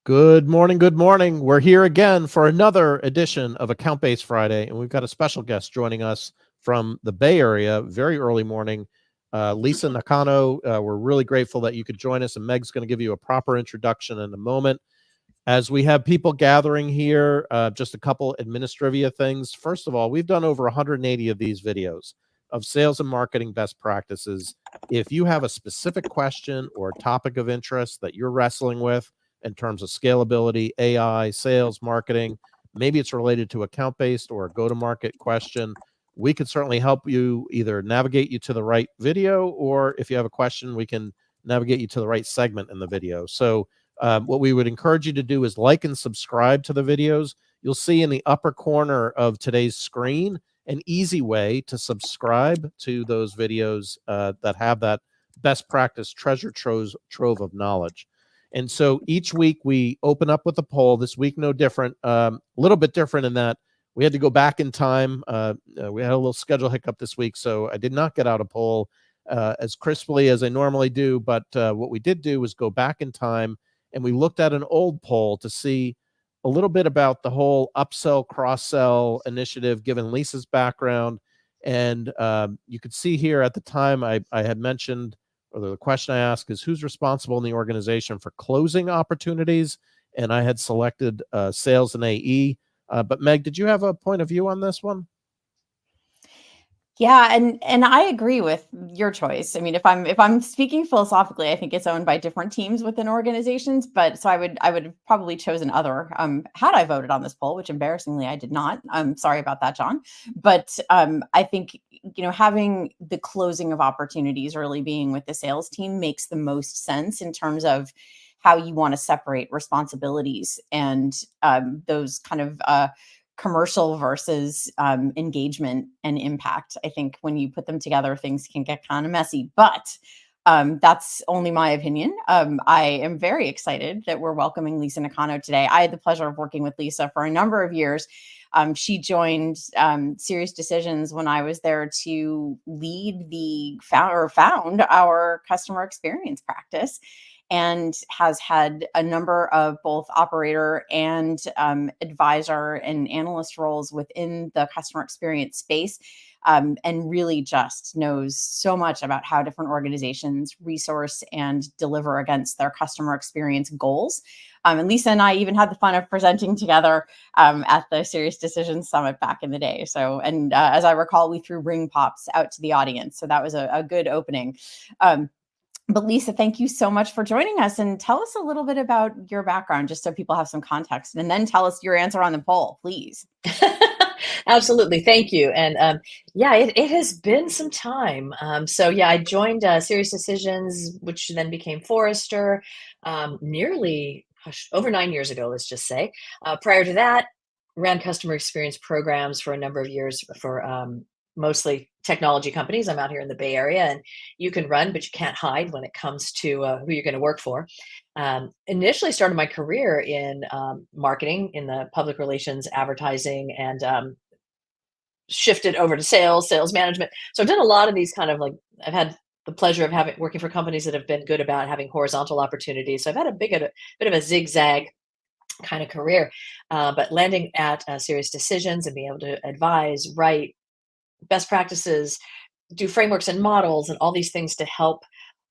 Good morning. Good morning. We're here again for another edition of Account-Based Friday, and we've got a special guest joining us from the Bay Area, very early morning, Lisa Nakano. We're really grateful that you could join us, and Meg's going to give you a proper introduction in a moment. As we have people gathering here, just a couple administrivia things. First of all, we've done over 180 of these videos of sales and marketing best practices. If you have a specific question or topic of interest that you're wrestling with, in terms of scalability, AI, sales, marketing. Maybe it's related to account-based or a go-to-market question. We could certainly help you either navigate you to the right video, or if you have a question, we can navigate you to the right segment in the video. So what we would encourage you to do is like and subscribe to the videos. You'll see in the upper corner of today's screen an easy way to subscribe to those videos that have that best practice treasure trove of knowledge. And so each week we open up with a poll. This week, no different. A little bit different in that we had to go back in time. We had a little schedule hiccup this week, so I did not get out a poll as crisply as I normally do. But what we did do was go back in time, and we looked at an old poll to see a little bit about the whole upsell, cross-sell initiative, given Lisa's background. And you could see here at the time I had mentioned, or the question I ask is, who's responsible in the organization for closing opportunities? And I had selected sales and AE. But Meg, did you have a point of view on this one? Yeah, and I agree with your choice. I mean, if I'm speaking philosophically, I think it's owned by different teams within organizations. But so I would have probably chosen other had I voted on this poll, which embarrassingly I did not. I'm sorry about that, John. But I think having the closing of opportunities really being with the sales team makes the most sense in terms of how you want to separate responsibilities and those kind of commercial versus engagement and impact. I think when you put them together, things can get kind of messy, but that's only my opinion. I am very excited that we're welcoming Lisa Nakano today. I had the pleasure of working with Lisa for a number of years. She joined SiriusDecisions when I was there to lead the found our customer experience practice, and has had a number of both operator and advisor and analyst roles within the customer experience space, and really just knows so much about how different organizations resource and deliver against their customer experience goals. And Lisa and I even had the fun of presenting together at the SiriusDecisions Summit back in the day. So, and as I recall, we threw ring pops out to the audience. So that was a good opening. But Lisa, thank you so much for joining us, and tell us a little bit about your background, just so people have some context, and then tell us your answer on the poll, please. Absolutely. Thank you. And yeah, it has been some time. So yeah, I joined SiriusDecisions, which then became Forrester, nearly over 9 years ago, let's just say. Prior to that, ran customer experience programs for a number of years for mostly technology companies. I'm out here in the Bay Area, and you can run, but you can't hide when it comes to who you're going to work for. Initially started my career in marketing, in the public relations, advertising, and shifted over to sales management. So I've done a lot of these kind of, like, I've had the pleasure of working for companies that have been good about having horizontal opportunities. So I've had a bit of a zigzag kind of career, but landing at SiriusDecisions and being able to advise, write best practices, do frameworks and models and all these things to help.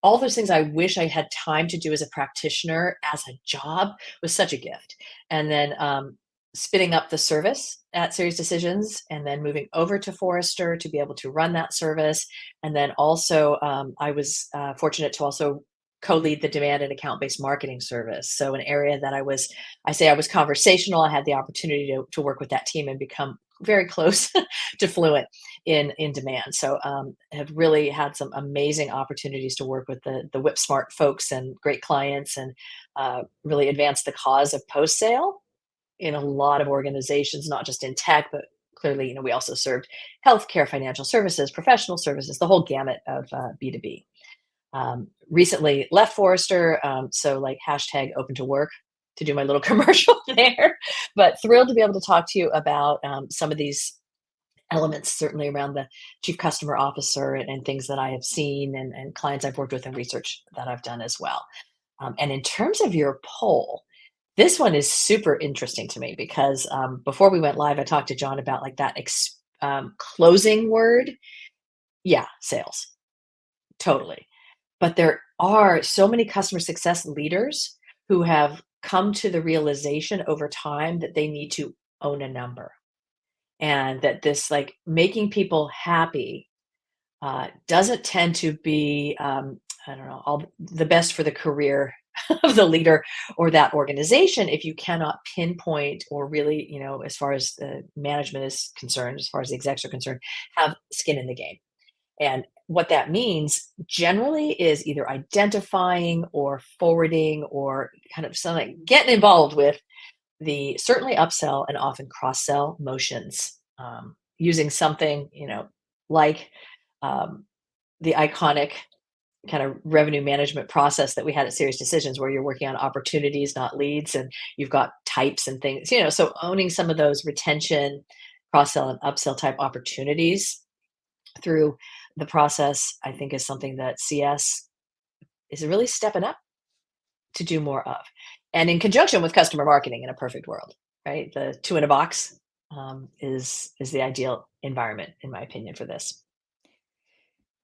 All those things I wish I had time to do as a practitioner, as a job, was such a gift. And then spinning up the service at SiriusDecisions, and then moving over to Forrester to be able to run that service. And then also I was fortunate to also co-lead the demand and account-based marketing service. So an area that I was conversational. I had the opportunity to work with that team and become very close to fluent in demand. So have really had some amazing opportunities to work with the whip smart folks and great clients, and really advance the cause of post-sale in a lot of organizations, not just in tech, but clearly, we also served healthcare, financial services, professional services, the whole gamut of B2B. Recently left Forrester, so like hashtag open to work, to do my little commercial there, but thrilled to be able to talk to you about some of these elements, certainly around the chief customer officer and things that I have seen, and clients I've worked with, and research that I've done as well. And in terms of your poll, This one is super interesting to me because before we went live, I talked to John about like that closing word. Yeah, sales, totally. But there are so many customer success leaders who have come to the realization over time that they need to own a number, and that this like making people happy doesn't tend to be, I don't know, all the best for the career of the leader or that organization if you cannot pinpoint or really, as far as the management is concerned, as far as the execs are concerned, have skin in the game. And what that means generally is either identifying or forwarding or kind of something like getting involved with the certainly upsell and often cross-sell motions, using something, like the iconic kind of revenue management process that we had at SiriusDecisions, where you're working on opportunities, not leads, and you've got types and things, so owning some of those retention, cross-sell and upsell type opportunities through the process, I think is something that CS is really stepping up to do more of. And in conjunction with customer marketing in a perfect world, right? The two in a box is the ideal environment, in my opinion, for this.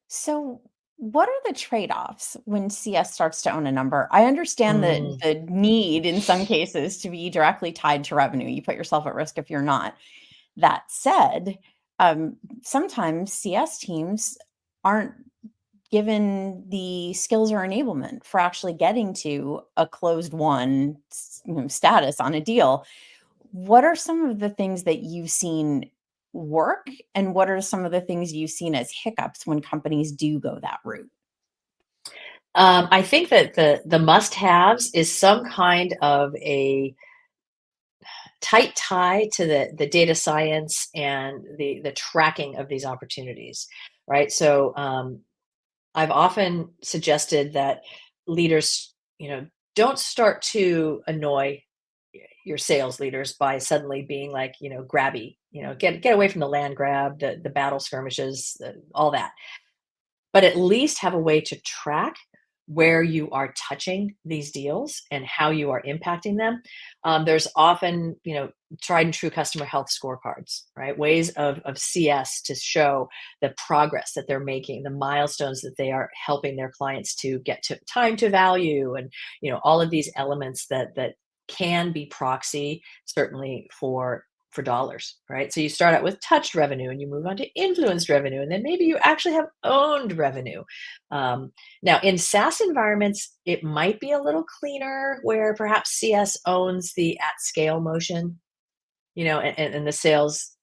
So, what are the trade-offs when CS starts to own a number? I understand that Mm. the need in some cases to be directly tied to revenue. You put yourself at risk if you're not. That said, sometimes CS teams aren't given the skills or enablement for actually getting to a closed won status on a deal. What are some of the things that you've seen work, and what are some of the things you've seen as hiccups when companies do go that route? I think that the must-haves is some kind of a tight tie to the data science and the tracking of these opportunities, right? So I've often suggested that leaders, don't start to annoy your sales leaders by suddenly being like, grabby, get away from the land grab, the battle skirmishes, all that. But at least have a way to track where you are touching these deals and how you are impacting them. There's often, tried and true customer health scorecards, right? Ways of CS to show the progress that they're making, the milestones that they are helping their clients to get to time to value, and all of these elements that can be proxy certainly for dollars, right? So you start out with touched revenue and you move on to influenced revenue, and then maybe you actually have owned revenue. Now, in SaaS environments, it might be a little cleaner where perhaps CS owns the at scale motion, and the sales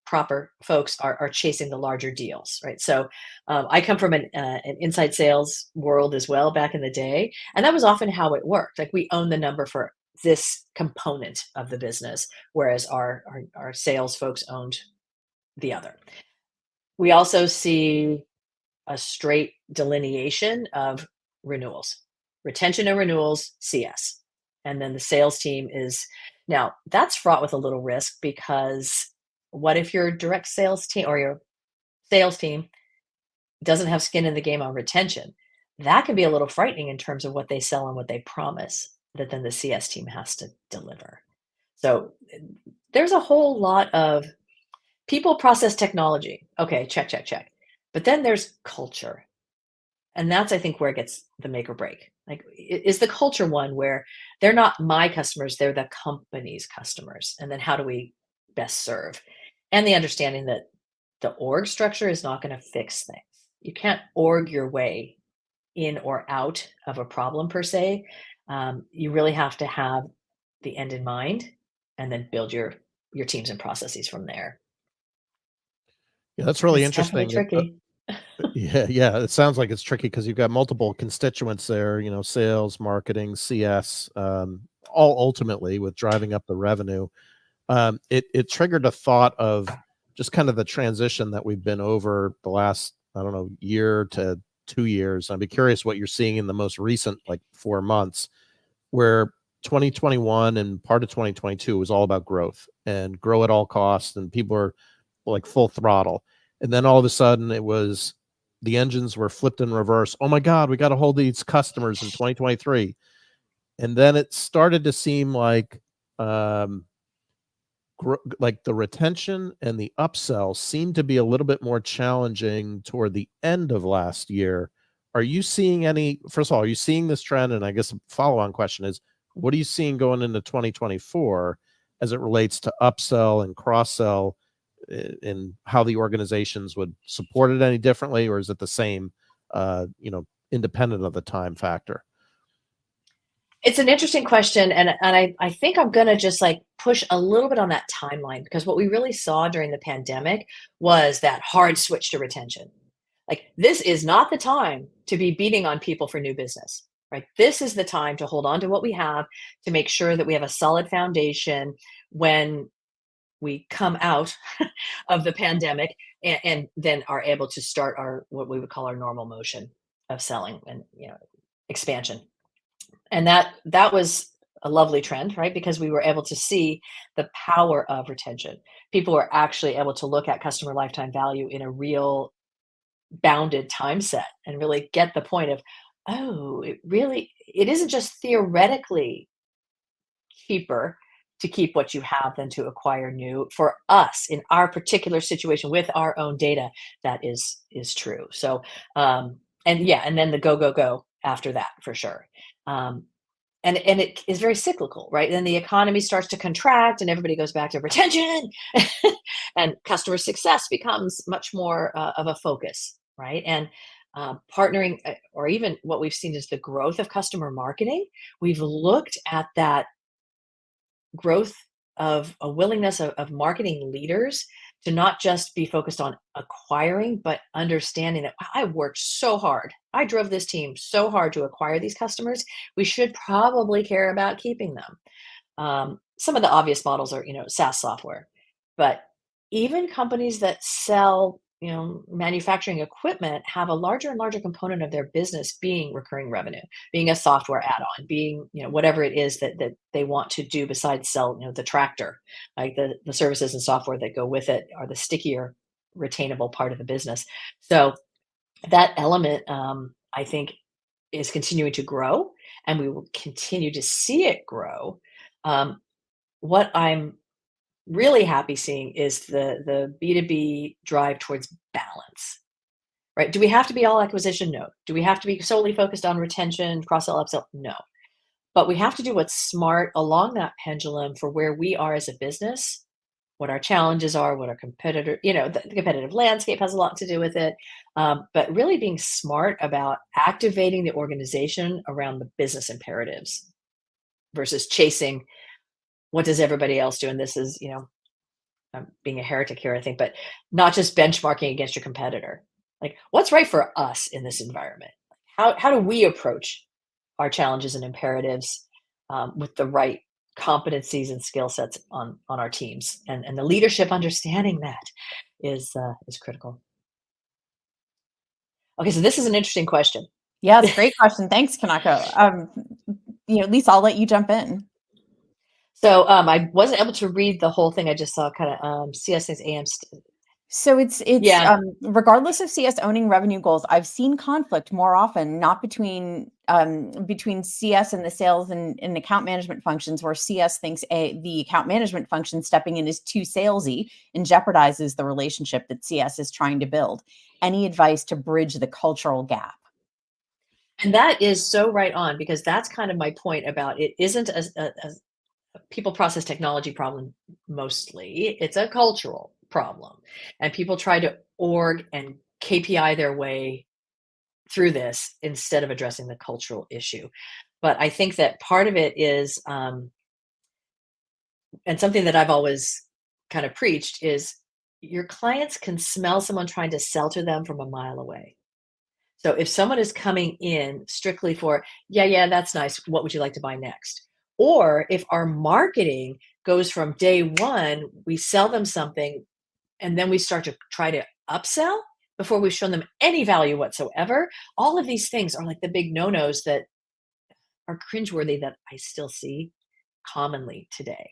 proper folks are chasing the larger deals, right? So I come from an inside sales world as well back in the day, and that was often how it worked. Like we own the number for this component of the business, whereas our sales folks owned the other. We also see a straight delineation of renewals, retention and renewals, CS. And then the sales team is, now that's fraught with a little risk, because what if your direct sales team or your sales team doesn't have skin in the game on retention? That can be a little frightening in terms of what they sell and what they promise that then the CS team has to deliver. So there's a whole lot of people, process, technology. Okay, check. But then there's culture. And that's, I think, where it gets the make or break. Like, is the culture one where they're not my customers, they're the company's customers? And then how do we best serve? And the understanding that the org structure is not going to fix things. You can't org your way in or out of a problem per se. You really have to have the end in mind and then build your teams and processes from there. Yeah, that's really It's definitely interesting. tricky. Yeah. It sounds like it's tricky because you've got multiple constituents there, sales, marketing, CS, all ultimately with driving up the revenue. It triggered a thought of just kind of the transition that we've been over the last, I don't know, year to 2 years. I'd be curious what you're seeing in the most recent, like 4 months, where 2021 and part of 2022 was all about growth and grow at all costs, and people are like full throttle. And then all of a sudden it was the engines were flipped in reverse. Oh my God, we got to hold these customers in 2023. and then it started to seem like like the retention and the upsell seemed to be a little bit more challenging toward the end of last year. Are you seeing first of all, are you seeing this trend? And I guess a follow-on question is, what are you seeing going into 2024 as it relates to upsell and cross-sell, and how the organizations would support it any differently, or is it the same, independent of the time factor? It's an interesting question, and I think I'm gonna just like push a little bit on that timeline, because what we really saw during the pandemic was that hard switch to retention. Like, this is not the time to be beating on people for new business, right? This is the time to hold on to what we have, to make sure that we have a solid foundation when we come out of the pandemic, and then are able to start our, what we would call our normal motion of selling and, expansion. And that was a lovely trend, right? Because we were able to see the power of retention. People were actually able to look at customer lifetime value in a real bounded time set and really get the point of, oh, it isn't just theoretically cheaper to keep what you have than to acquire new. For us, in our particular situation with our own data, that is true. So, and then the go after that, for sure. And it is very cyclical, right? Then the economy starts to contract and everybody goes back to retention, and customer success becomes much more of a focus, right? And partnering, or even what we've seen is the growth of customer marketing. We've looked at that growth of a willingness of marketing leaders to not just be focused on acquiring, but understanding that, wow, I worked so hard. I drove this team so hard to acquire these customers. We should probably care about keeping them. Some of the obvious models are, SaaS software, but even companies that sell, manufacturing equipment have a larger and larger component of their business being recurring revenue, being a software add-on, being, whatever it is that they want to do besides sell, the tractor. Like, the services and software that go with it are the stickier, retainable part of the business. So that element, I think, is continuing to grow, and we will continue to see it grow. What I'm really happy seeing is the B2B drive towards balance, right? Do we have to be all acquisition? No. Do we have to be solely focused on retention, cross-sell, upsell? No. But we have to do what's smart along that pendulum for where we are as a business, what our challenges are, what our competitor, the competitive landscape has a lot to do with it. But really being smart about activating the organization around the business imperatives versus chasing what does everybody else do. And this is, I'm being a heretic here, I think, but not just benchmarking against your competitor. Like, what's right for us in this environment? How do we approach our challenges and imperatives with the right competencies and skill sets on our teams, and the leadership understanding that is critical. Okay, so this is an interesting question. Yeah, it's a great question. Thanks, Kanako. Lisa, I'll let you jump in. So I wasn't able to read the whole thing. I just saw kind of CS things, AM. So it's Yeah. Regardless of CS owning revenue goals, I've seen conflict more often, not between CS and the sales and account management functions, where CS thinks the account management function stepping in is too salesy and jeopardizes the relationship that CS is trying to build. Any advice to bridge the cultural gap? And that is so right on, because that's kind of my point about it isn't a people process technology problem mostly. It's a cultural problem. And people try to org and KPI their way through this instead of addressing the cultural issue. But I think that part of it is, and something that I've always kind of preached is, your clients can smell someone trying to sell to them from a mile away. So if someone is coming in strictly for, yeah, that's nice, what would you like to buy next? Or if our marketing goes from day one, we sell them something and then we start to try to upsell before we've shown them any value whatsoever. All of these things are like the big no-nos that are cringeworthy that I still see commonly today.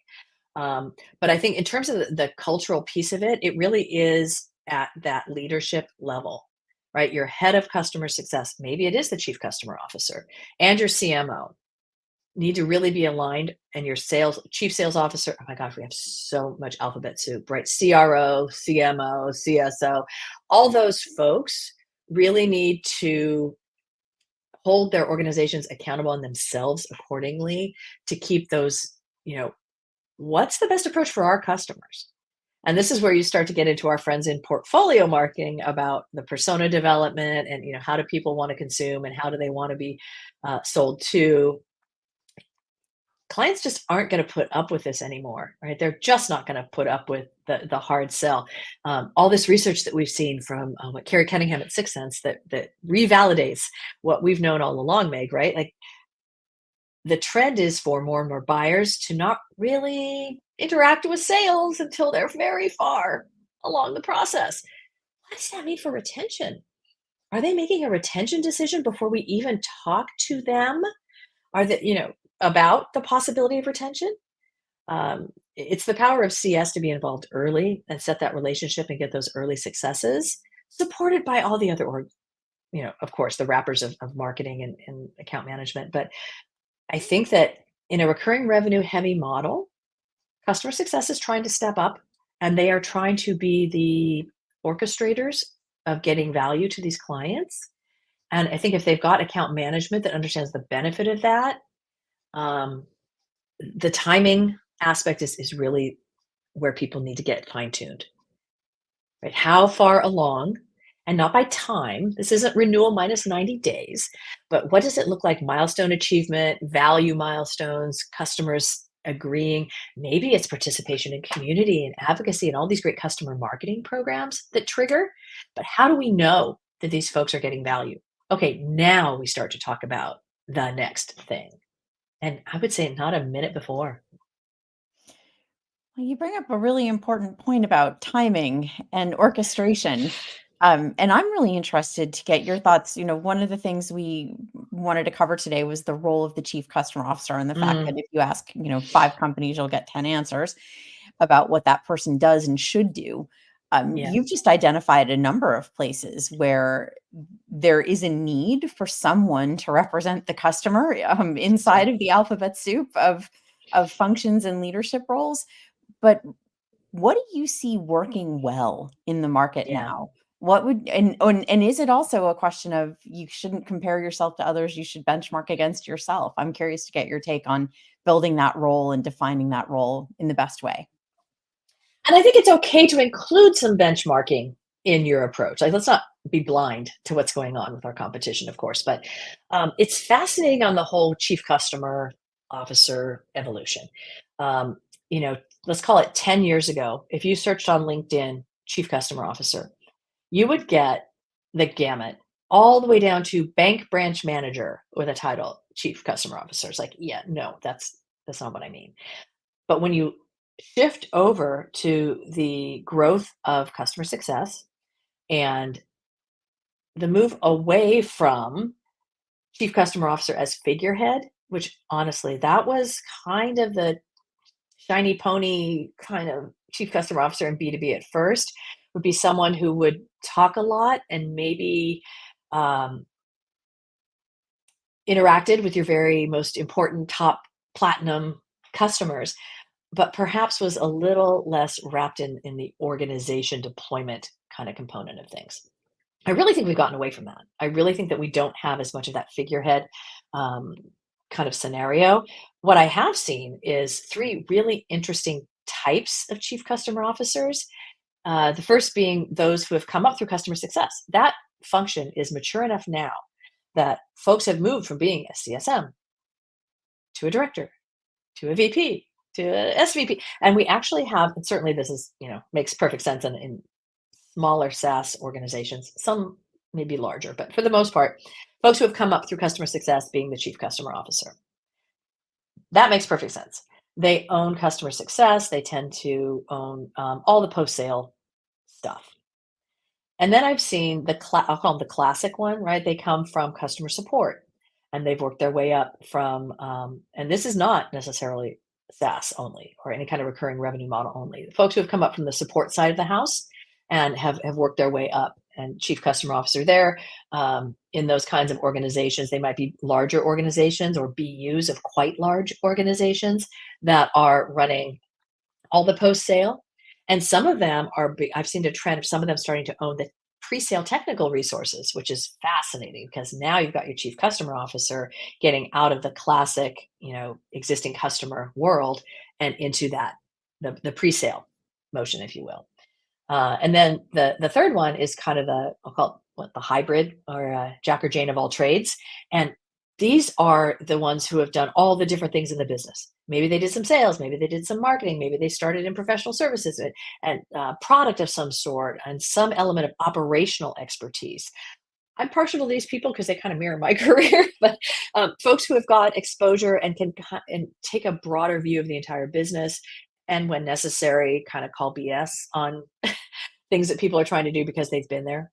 But I think in terms of the cultural piece of it, it really is at that leadership level, right? Your head of customer success, maybe it is the chief customer officer, and your CMO. need to really be aligned, and your chief sales officer, oh my gosh, we have so much alphabet soup, right? CRO, CMO, CSO, all those folks really need to hold their organizations accountable and themselves accordingly to keep those, what's the best approach for our customers? And this is where you start to get into our friends in portfolio marketing about the persona development and, how do people want to consume and how do they want to be sold to. Clients just aren't going to put up with this anymore, right? They're just not going to put up with the hard sell. All this research that we've seen from what Carrie Cunningham at Sixth Sense that revalidates what we've known all along, Meg, right? Like the trend is for more and more buyers to not really interact with sales until they're very far along the process. What does that mean for retention? Are they making a retention decision before we even talk to them? Are they, about the possibility of retention? It's the power of CS to be involved early and set that relationship and get those early successes, supported by all the other, of course, the wrappers of marketing and account management. But I think that in a recurring revenue heavy model, customer success is trying to step up, and they are trying to be the orchestrators of getting value to these clients. And I think if they've got account management that understands the benefit of that, the timing aspect is really where people need to get fine-tuned, right? How far along, and not by time. This isn't renewal minus 90 days, but what does it look like? Milestone achievement, value milestones, customers agreeing. Maybe it's participation in community and advocacy and all these great customer marketing programs that trigger. But how do we know that these folks are getting value? Okay, now we start to talk about the next thing. And I would say not a minute before. Well, you bring up a really important point about timing and orchestration. And I'm really interested to get your thoughts. One of the things we wanted to cover today was the role of the chief customer officer and the fact that if you ask, 5 companies, you'll get 10 answers about what that person does and should do. Yeah. You've just identified a number of places where there is a need for someone to represent the customer inside of the alphabet soup of functions and leadership roles. But what do you see working well in the market Yeah. now? What would and is it also a question of you shouldn't compare yourself to others, you should benchmark against yourself? I'm curious to get your take on building that role and defining that role in the best way. And I think it's okay to include some benchmarking in your approach. Like, let's not be blind to what's going on with our competition, of course, but it's fascinating on the whole chief customer officer evolution. Let's call it 10 years ago. If you searched on LinkedIn, chief customer officer, you would get the gamut all the way down to bank branch manager with a title, chief customer officer. It's like, yeah, no, that's not what I mean. But when you shift over to the growth of customer success and the move away from chief customer officer as figurehead, which honestly, that was kind of the shiny pony kind of chief customer officer in B2B at first, would be someone who would talk a lot and maybe interacted with your very most important top platinum customers, but perhaps was a little less wrapped in the organization deployment kind of component of things. I really think we've gotten away from that. I really think that we don't have as much of that figurehead kind of scenario. What I have seen is 3 really interesting types of chief customer officers. The first being those who have come up through customer success. That function is mature enough now that folks have moved from being a CSM to a director, to a VP, to a SVP. And we actually have, and certainly this is, makes perfect sense in smaller SaaS organizations. Some may be larger, but for the most part, folks who have come up through customer success being the chief customer officer. That makes perfect sense. They own customer success. They tend to own all the post-sale stuff. And then I've seen I'll call them the classic one, right? They come from customer support and they've worked their way up from, and this is not necessarily SaaS only or any kind of recurring revenue model only. The folks who have come up from the support side of the house and have worked their way up and chief customer officer there. In those kinds of organizations, they might be larger organizations or BUs of quite large organizations that are running all the post sale. And some of them I've seen a trend of some of them starting to own the pre-sale technical resources, which is fascinating because now you've got your chief customer officer getting out of the classic, existing customer world and into that, the pre-sale motion, if you will. And then the third one is kind of I'll call it the hybrid or Jack or Jane of all trades. And these are the ones who have done all the different things in the business. Maybe they did some sales, maybe they did some marketing, maybe they started in professional services and product of some sort and some element of operational expertise. I'm partial to these people because they kind of mirror my career, but folks who have got exposure and can take a broader view of the entire business and when necessary, kind of call BS on things that people are trying to do because they've been there.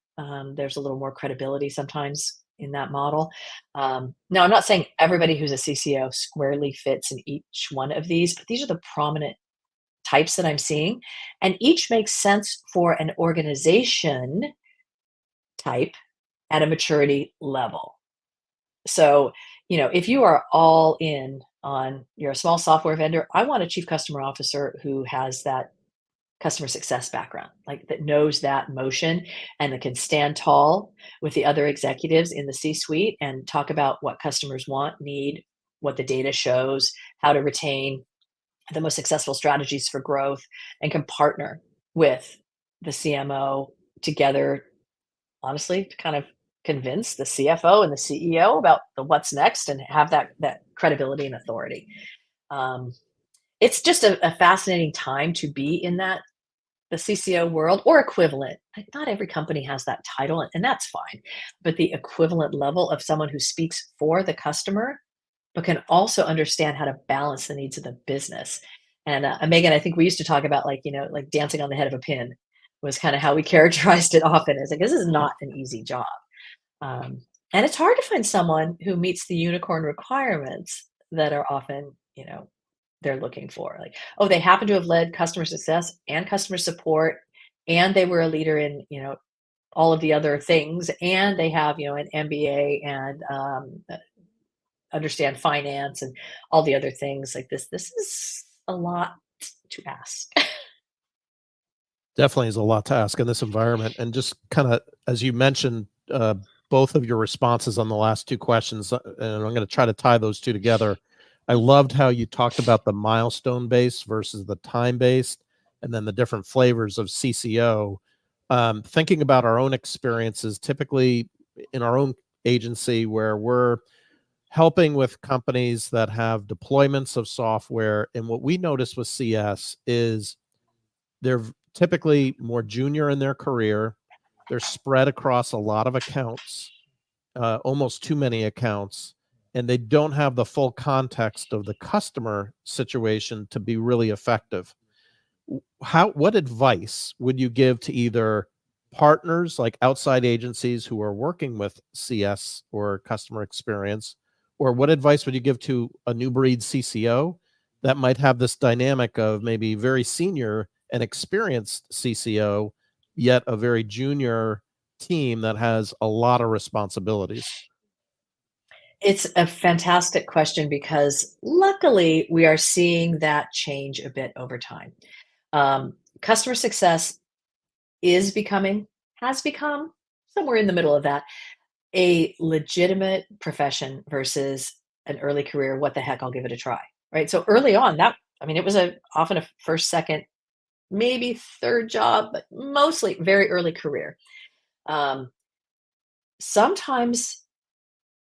There's a little more credibility sometimes in that model. Now, I'm not saying everybody who's a CCO squarely fits in each one of these, but these are the prominent types that I'm seeing. And each makes sense for an organization type at a maturity level. So, if you are all in on, you're a small software vendor, I want a chief customer officer who has that customer success background, like that knows that motion and that can stand tall with the other executives in the C-suite and talk about what customers want, need, what the data shows, how to retain, the most successful strategies for growth, and can partner with the CMO together, honestly, to kind of convince the CFO and the CEO about the what's next and have that credibility and authority. It's just a fascinating time to be in the CCO world or equivalent. Not every company has that title, and that's fine. But the equivalent level of someone who speaks for the customer, but can also understand how to balance the needs of the business. And Megan, I think we used to talk about like dancing on the head of a pin was kind of how we characterized it often. It's like, this is not an easy job. And it's hard to find someone who meets the unicorn requirements that are often, they're looking for. Like, oh, they happen to have led customer success and customer support, and they were a leader in, all of the other things, and they have, an MBA and understand finance and all the other things like this. This is a lot to ask. Definitely is a lot to ask in this environment. And just kind of, as you mentioned, both of your responses on the last two questions, and I'm going to try to tie those two together. I loved how you talked about the milestone based versus the time based, and then the different flavors of CCO. Thinking about our own experiences, typically in our own agency, where we're helping with companies that have deployments of software. And what we noticed with CS is they're typically more junior in their career. They're spread across a lot of accounts, almost too many accounts, and they don't have the full context of the customer situation to be really effective. What advice would you give to either partners like outside agencies who are working with CS or customer experience, or what advice would you give to a new breed CCO that might have this dynamic of maybe very senior and experienced CCO, yet a very junior team that has a lot of responsibilities? It's a fantastic question because luckily we are seeing that change a bit over time. Customer success has become somewhere in the middle of that, a legitimate profession versus an early career. What the heck? I'll give it a try. Right. So early on, it was often a first, second, maybe third job, but mostly very early career. Sometimes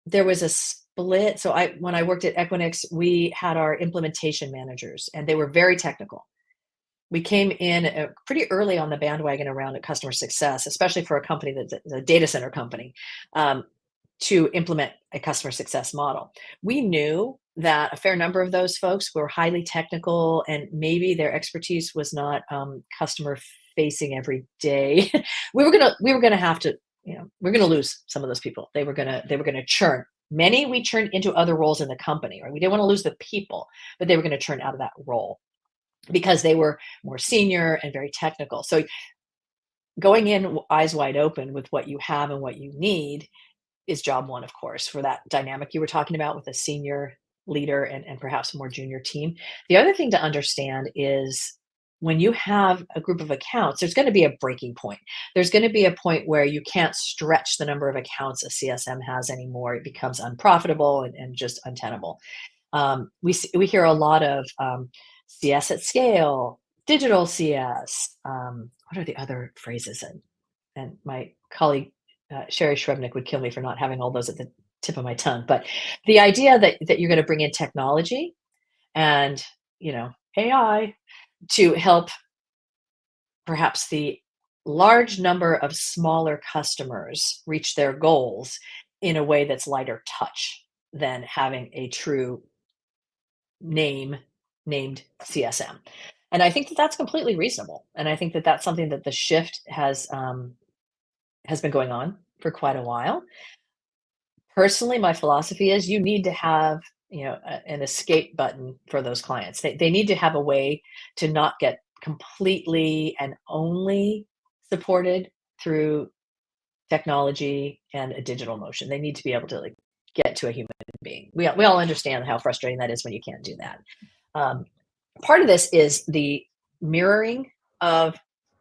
there was a split. So when I worked at Equinix, we had our implementation managers, and they were very technical. We came in pretty early on the bandwagon around customer success, especially for a company that's a data center company, to implement a customer success model. We knew that a fair number of those folks were highly technical, and maybe their expertise was not customer facing every day. we were gonna have to, we're gonna lose some of those people. They were gonna churn. Many we churned into other roles in the company, right? We didn't want to lose the people, but they were going to churn out of that role because they were more senior and very technical. So going in eyes wide open with what you have and what you need is job one, of course, for that dynamic you were talking about with a senior leader and perhaps a more junior team. The other thing to understand is when you have a group of accounts, there's going to be a breaking point. There's going to be a point where you can't stretch the number of accounts a CSM has anymore. It becomes unprofitable and just untenable. We hear a lot of CS at scale, digital CS. What are the other phrases? And my colleague Sherry Shrebnick would kill me for not having all those at the tip of my tongue. But the idea that you're going to bring in technology and AI to help perhaps the large number of smaller customers reach their goals in a way that's lighter touch than having a true named CSM. And I think that that's completely reasonable. And I think that that's something that the shift has been going on for quite a while. Personally, my philosophy is you need to have an escape button for those clients. They need to have a way to not get completely and only supported through technology and a digital motion. They need to be able to get to a human being. We all understand how frustrating that is when you can't do that. Part of this is the mirroring of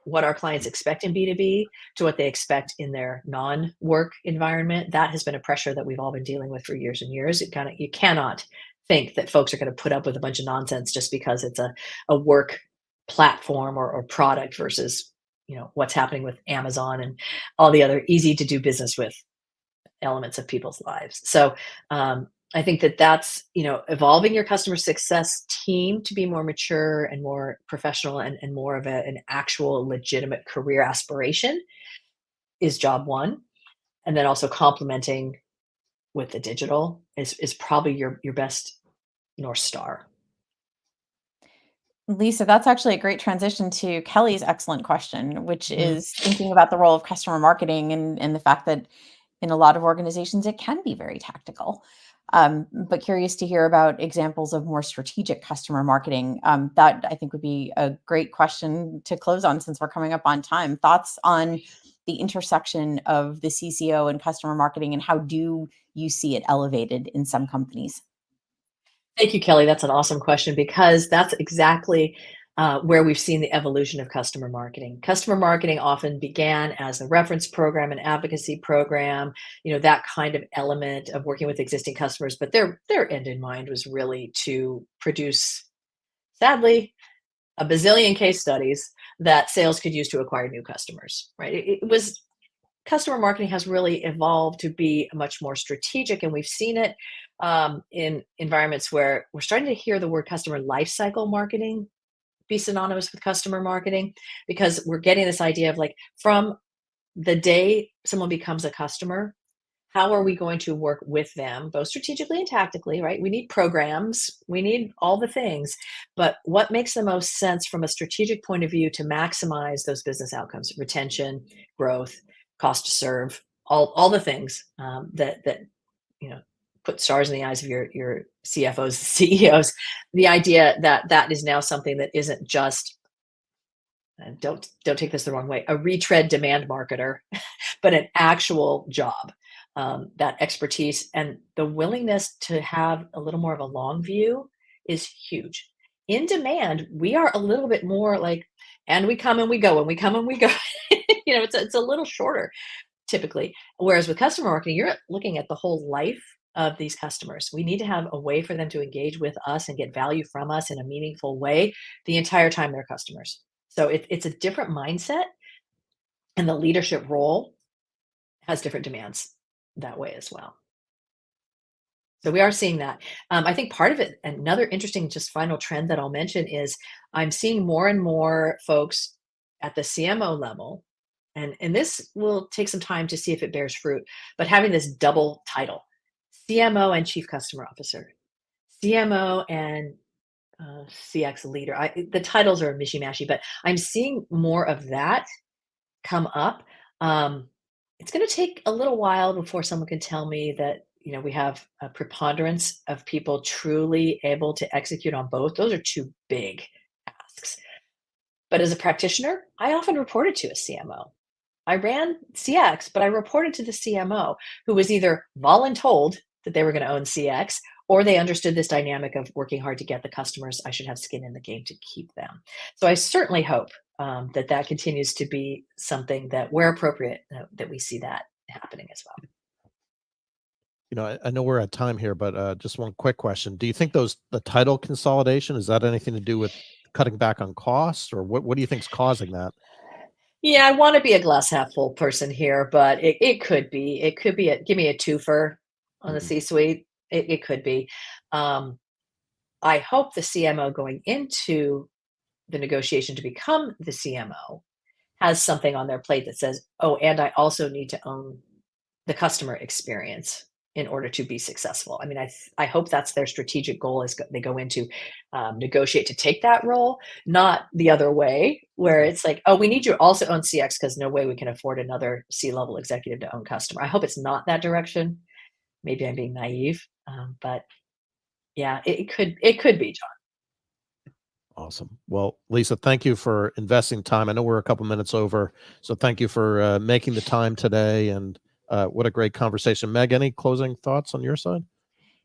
what our clients expect in B2B to what they expect in their non-work environment. That has been a pressure that we've all been dealing with for years and years. You cannot think that folks are going to put up with a bunch of nonsense just because it's a work platform or product versus what's happening with Amazon and all the other easy to do business with elements of people's lives. So I think that that's evolving your customer success team to be more mature and more professional and more of an actual legitimate career aspiration is job one. And then also complementing with the digital is probably your best North Star. Lisa, that's actually a great transition to Kelly's excellent question, which Mhm. is thinking about the role of customer marketing and the fact that in a lot of organizations, it can be very tactical. But curious to hear about examples of more strategic customer marketing. That I think would be a great question to close on since we're coming up on time. Thoughts on the intersection of the CCO and customer marketing, and how do you see it elevated in some companies? Thank you, Kelly. That's an awesome question because that's exactly where we've seen the evolution of customer marketing. Customer marketing often began as a reference program, an advocacy program, that kind of element of working with existing customers. But their end in mind was really to produce, sadly, a bazillion case studies that sales could use to acquire new customers. Right? It was customer marketing has really evolved to be much more strategic, and we've seen it in environments where we're starting to hear the word customer lifecycle marketing be synonymous with customer marketing, because we're getting this idea of from the day someone becomes a customer, how are we going to work with them, both strategically and tactically, right? We need programs, we need all the things, but what makes the most sense from a strategic point of view to maximize those business outcomes, retention, growth, cost to serve, all the things that put stars in the eyes of your CFOs, CEOs. The idea that is now something that isn't just, don't take this the wrong way, a retread demand marketer, but an actual job. That expertise and the willingness to have a little more of a long view is huge. In demand, we are a little bit more and we come and we go, and we come and we go. It's a little shorter typically. Whereas with customer marketing, you're looking at the whole life of these customers. We need to have a way for them to engage with us and get value from us in a meaningful way the entire time they're customers. So it's a different mindset, and the leadership role has different demands that way as well. So we are seeing that. I think part of it, another interesting just final trend that I'll mention is I'm seeing more and more folks at the CMO level, and this will take some time to see if it bears fruit, but having this double title, CMO and Chief Customer Officer, CMO and CX leader. The titles are mishy-mashy, but I'm seeing more of that come up. It's going to take a little while before someone can tell me that we have a preponderance of people truly able to execute on both. Those are two big asks. But as a practitioner, I often report it to a CMO. I ran CX, but I reported to the CMO, who was either voluntold that they were going to own CX, or they understood this dynamic of working hard to get the customers. I should have skin in the game to keep them. So I certainly hope that continues to be something that, where appropriate, that we see that happening as well. I know we're at time here, but just one quick question. Do you think the title consolidation, is that anything to do with cutting back on costs, or what do you think is causing that? Yeah, I want to be a glass half full person here, but it could be. It could be give me a twofer on the C-suite. It could be. I hope the CMO going into the negotiation to become the CMO has something on their plate that says, oh, and I also need to own the customer experience in order to be successful. I mean, I hope that's their strategic goal as they go into negotiate to take that role, not the other way, where it's like, oh, we need you to also own CX because no way we can afford another C-level executive to own customer. I hope it's not that direction. Maybe I'm being naive, but yeah, it could be, John. Awesome. Well, Lisa, thank you for investing time. I know we're a couple minutes over, so thank you for making the time today. And what a great conversation. Meg, any closing thoughts on your side?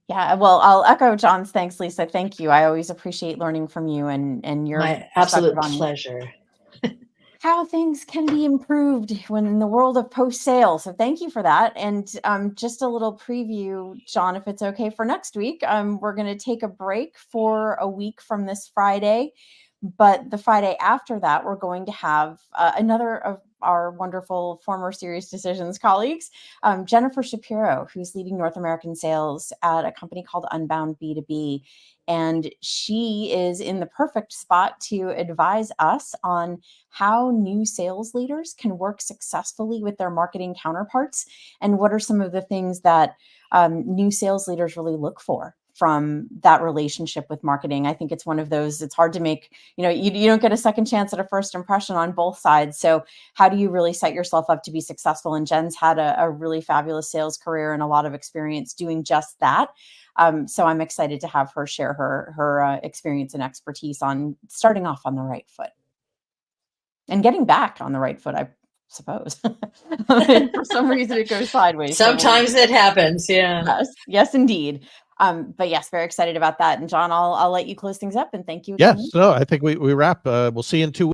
Yeah, well, I'll echo John's thanks, Lisa. Thank you. I always appreciate learning from you and your My absolute perspective on pleasure. how things can be improved when in the world of post-sale. So thank you for that. And just a little preview, John, if it's okay for next week, we're going to take a break for a week from this Friday. But the Friday after that, we're going to have another of our wonderful former SiriusDecisions colleagues, Jennifer Shapiro, who's leading North American sales at a company called Unbound B2B. And she is in the perfect spot to advise us on how new sales leaders can work successfully with their marketing counterparts, and what are some of the things that new sales leaders really look for from that relationship with marketing. I think it's one of those, it's hard to make, you don't get a second chance at a first impression on both sides. So how do you really set yourself up to be successful? And Jen's had a really fabulous sales career and a lot of experience doing just that. So I'm excited to have her share her experience and expertise on starting off on the right foot and getting back on the right foot, I suppose. For some reason it goes sideways. Sometimes it happens. Yeah. Yes, indeed. But yes, very excited about that. And John, I'll let you close things up, and thank you again. Yes, no, I think we wrap. We'll see you in 2 weeks.